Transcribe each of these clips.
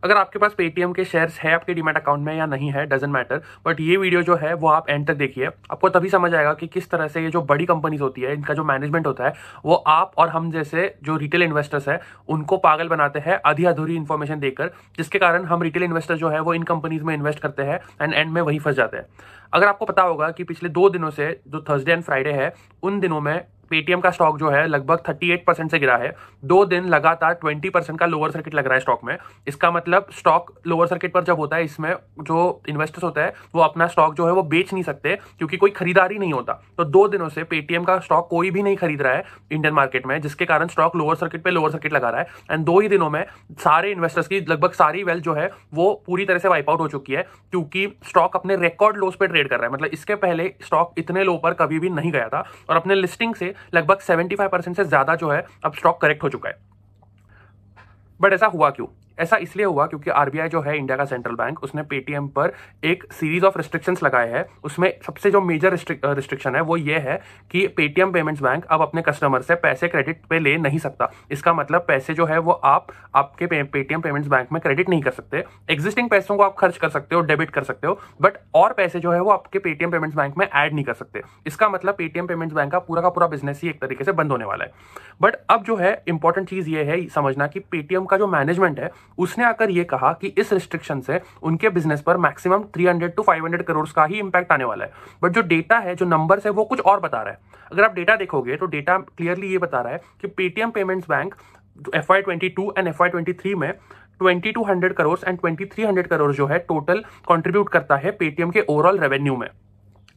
अगर आपके पास पेटीएम के शेयर्स है आपके डीमैट अकाउंट में या नहीं है डजेंट मैटर, बट ये वीडियो जो है वो आप एंड तक देखिए। आपको तभी समझ आएगा कि किस तरह से ये जो बड़ी कंपनीज होती है इनका जो मैनेजमेंट होता है वो आप और हम जैसे जो रिटेल इन्वेस्टर्स है उनको पागल बनाते हैं आधी अधूरी इन्फॉर्मेशन देकर, जिसके कारण हम रिटेल इन्वेस्टर जो है वो इन कंपनीज में इन्वेस्ट करते हैं एंड में वही फंस जाते हैं। अगर आपको पता होगा कि पिछले 2 दिनों से जो थर्सडे एंड फ्राइडे है उन दिनों में पेटीएम का स्टॉक जो है लगभग 38% से गिरा है। 2 दिन लगातार 20% का लोअर सर्किट लग रहा है स्टॉक में। इसका मतलब स्टॉक लोअर सर्किट पर जब होता है इसमें जो इन्वेस्टर्स होता है वो अपना स्टॉक जो है वो बेच नहीं सकते क्योंकि कोई खरीदारी नहीं होता। तो 2 दिनों से पेटीएम का स्टॉक कोई भी नहीं खरीद रहा है इंडियन मार्केट में, जिसके कारण स्टॉक लोअर सर्किट पे लोअर सर्किट लगा रहा है। एंड 2 ही दिनों में सारे इन्वेस्टर्स की लगभग सारी वेल्थ जो है वो पूरी तरह से वाइप आउट हो चुकी है, क्योंकि स्टॉक अपने रिकॉर्ड लोस पे ट्रेड कर रहा है। मतलब इसके पहले स्टॉक इतने लो पर कभी भी नहीं गया था और अपने लिस्टिंग से लगभग 75% से ज्यादा जो है अब स्टॉक करेक्ट हो चुका है। बट ऐसा हुआ क्यों? ऐसा इसलिए हुआ क्योंकि आरबीआई जो है इंडिया का सेंट्रल बैंक, उसने पेटीएम पर एक सीरीज ऑफ रिस्ट्रिक्शंस लगाए हैं। उसमें सबसे जो मेजर रिस्ट्रिक्शन है वो ये है कि पेटीएम पेमेंट्स बैंक अब अपने कस्टमर से पैसे क्रेडिट पे ले नहीं सकता। इसका मतलब पैसे जो है वो आपके पेटीएम पेमेंट्स बैंक में क्रेडिट नहीं कर सकते। एग्जिस्टिंग पैसों को आप खर्च कर सकते हो, डेबिट कर सकते हो, बट और पैसे जो है वो आपके पेटीएम पेमेंट्स बैंक में ऐड नहीं कर सकते। इसका मतलब पेटीएम पेमेंट्स बैंक का पूरा बिजनेस ही एक तरीके से बंद होने वाला है। बट अब जो है इंपॉर्टेंट चीज ये है समझना कि पेटीएम का जो मैनेजमेंट है उसने आकर ये कहा कि इस रिस्ट्रिक्शन से उनके बिजनेस पर मैक्सिमम 300 to 500 करोड़ का ही इंपैक्ट आने वाला है। बट जो डेटा है, जो नंबर्स है, वो कुछ और बता रहा है। अगर आप डेटा देखोगे तो डेटा क्लियरली ये बता रहा है कि Paytm payments bank FY22 and FY23 में 2200 करोड़ एंड 2300 करोड़ जो है टोटल कंट्रीब्यूट करता है पेटीएम के ओवरऑल रेवेन्यू में।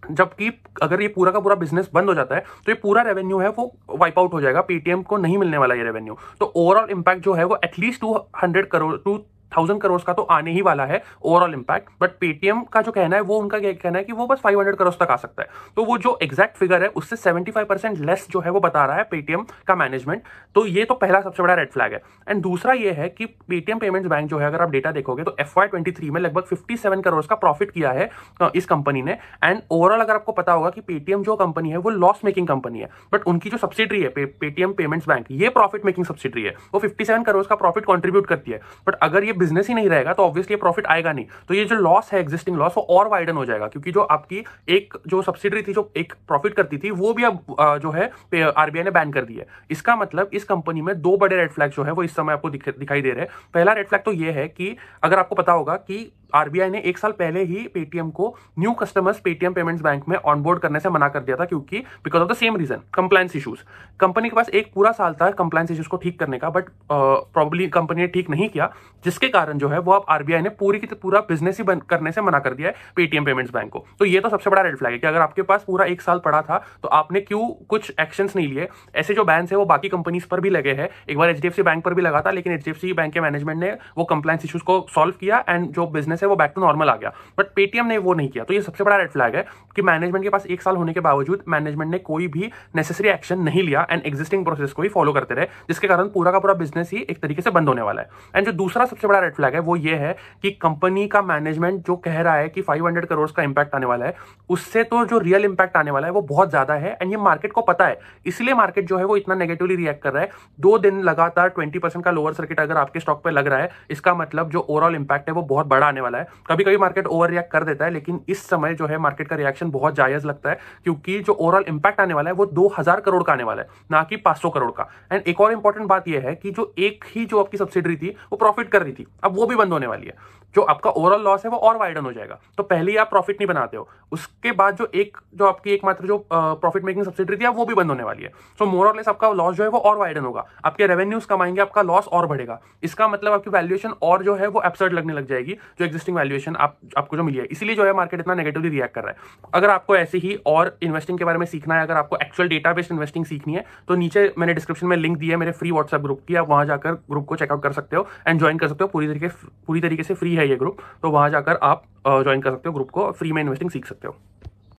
जबकि अगर ये पूरा का पूरा बिजनेस बंद हो जाता है तो ये पूरा रेवेन्यू है वो वाइप आउट हो जाएगा, पेटीएम को नहीं मिलने वाला ये रेवेन्यू। तो ओवरऑल इंपैक्ट जो है वो एटलीस्ट 2,000 करोड़ का तो आने ही वाला है ओवरऑल इंपैक्ट। बट पेटीएम का जो कहना है वो, उनका क्या कहना है कि वो बस 500 करोड़ तक आ सकता है। तो वो जो एग्जैक्ट फिगर है उससे 75% लेस जो है वो बता रहा है पेटीएम का मैनेजमेंट। तो ये तो पहला सबसे बड़ा रेड फ्लैग है। एंड दूसरा ये है कि पेटीएम पेमेंट्स बैंक जो है, अगर आप डेटा देखोगे तो FY23 में लगभग 57 करोड़ का प्रॉफिट किया है इस कंपनी ने। एंड ओवरऑल अगर आपको पता होगा कि पेटीएम जो कंपनी है वो लॉस मेकिंग कंपनी है, बट उनकी जो सब्सिडरी है पेटीएम पेमेंट्स बैंक, ये प्रॉफिट मेकिंग सब्सिडरी है। वो 57 करोड़ का प्रॉफिट कंट्रीब्यूट करती है। बट अगर ये बिजनेस ही नहीं रहेगा तो ऑब्वियसली प्रॉफिट आएगा नहीं। तो ये जो लॉस है, एग्जिस्टिंग लॉस, वो और वाइडन हो जाएगा, क्योंकि जो आपकी एक जो सब्सिडरी थी जो एक प्रॉफिट करती थी वो भी अब जो है आरबीआई ने बैन कर दी है। इसका मतलब इस कंपनी में 2 बड़े रेड फ्लैग जो है वो इस समय आपको दिखाई दे रहे हैं। पहला रेड फ्लैग तो ये है कि अगर आपको पता होगा कि आरबीआई ने 1 साल पहले ही पेटीएम को new customers Paytm payments bank में ऑनबोर्ड करने से मना कर दिया था, क्योंकि because of the same reason, compliance issues. Company के पास एक पूरा साल था कंप्लायंस इश्यूज को ठीक करने का, बट प्रॉब्ली कंपनी ने ठीक नहीं किया, जिसके कारण जो है वो अब आरबीआई ने पूरा बिजनेस ही बंद करने से मना कर दिया है पेटीएम पेमेंट्स बैंक को। तो ये तो सबसे बड़ा रेड फ्लैग है कि अगर आपके पास पूरा 1 साल पड़ा था तो आपने क्यों कुछ एक्शंस नहीं लिए। ऐसे जो बैन है वो बाकी कंपनीज पर भी लगे हैं। एक बार एचडीएफसी बैंक पर भी लगा था, लेकिन एचडीएफसी बैंक के मैनेजमेंट ने वो कंप्लायंस इश्यूज को सॉल्व किया एंड जो बिजनेस है वो बैक टू नॉर्मल आ गया। बट पेटीएम ने वो नहीं किया। तो ये सबसे बड़ा रेड फ्लैग है कि मैनेजमेंट के पास 1 साल होने के बावजूद मैनेजमेंट ने कोई भी नेसेसरी एक्शन नहीं लिया एंड एग्जिस्टिंग प्रोसेस को ही फॉलो करते रहे, जिसके कारण पूरा का पूरा बिजनेस ही एक तरीके से बंद होने वाला है। एंड जो दूसरा सबसे बड़ा रेड फ्लैग है वो ये है कि कंपनी का मैनेजमेंट जो कह रहा है कि 500 करोड़ का इंपैक्ट आने वाला है, उससे तो जो रियल इंपैक्ट आने वाला है वो बहुत ज्यादा है। एंड ये मार्केट को पता है, इसलिए मार्केट जो है वो इतना नेगेटिवली रिएक्ट कर रहा है। 2 दिन लगातार 20% का लोअर सर्किट अगर आपके स्टॉक पे लग रहा है, इसका मतलब जो ओवरऑल इंपैक्ट है वो बहुत बड़ा आने वाला है। कभी कभी मार्केट ओवर रिएक्ट कर देता है, लेकिन इस समय जो है मार्केट का रिएक्शन बहुत जायज लगता है, क्योंकि जो ओवरऑल इंपैक्ट आने वाला है वो 2000 करोड़ का आने वाला है, ना कि 500 करोड़ का। एंड एक और इंपॉर्टेंट बात यह है कि जो एक ही जो आपकी सब्सिडरी थी वो प्रॉफिट कर रही थी, अब वो भी बंद होने वाली है। जो आपका ओवरऑल लॉस है वो और वाइडन हो जाएगा। तो पहले ही आप प्रॉफिट नहीं बनाते हो, उसके बाद जो आपकी एकमात्र जो प्रॉफिट मेकिंग सब्सिडरी थी वो भी बंद होने वाली है। सो मोर और लेस आपका लॉस जो है वो और वाइडन होगा। आपके रेवेन्यूज कमाएंगे, आपका लॉस और बढ़ेगा। इसका मतलब आपकी वैल्यूएशन और जो है वो एब्सर्ड लगने लग जाएगी, जो एक्जिस्टिंग वैल्यूएशन आपको जो मिली है। इसीलिए जो है मार्केट इतना नेगेटिवली रिएक्ट कर रहा है। अगर आपको ऐसे ही और इन्वेस्टिंग के बारे में सीखना है, अगर आपको एक्चुअल डेटा बेस्ड इन्वेस्टिंग सीखनी है, तो नीचे मैंने डिस्क्रिप्शन में लिंक दी है मेरे फ्री व्हाट्सएप ग्रुप की। आप वहां जाकर ग्रुप को चेकआउट कर सकते हो एंड ज्वाइन कर सकते हो। पूरी तरीके से फ्री है ये ग्रुप, तो वहां जाकर आप ज्वाइन कर सकते हो ग्रुप को, फ्री में इन्वेस्टिंग सीख सकते हो।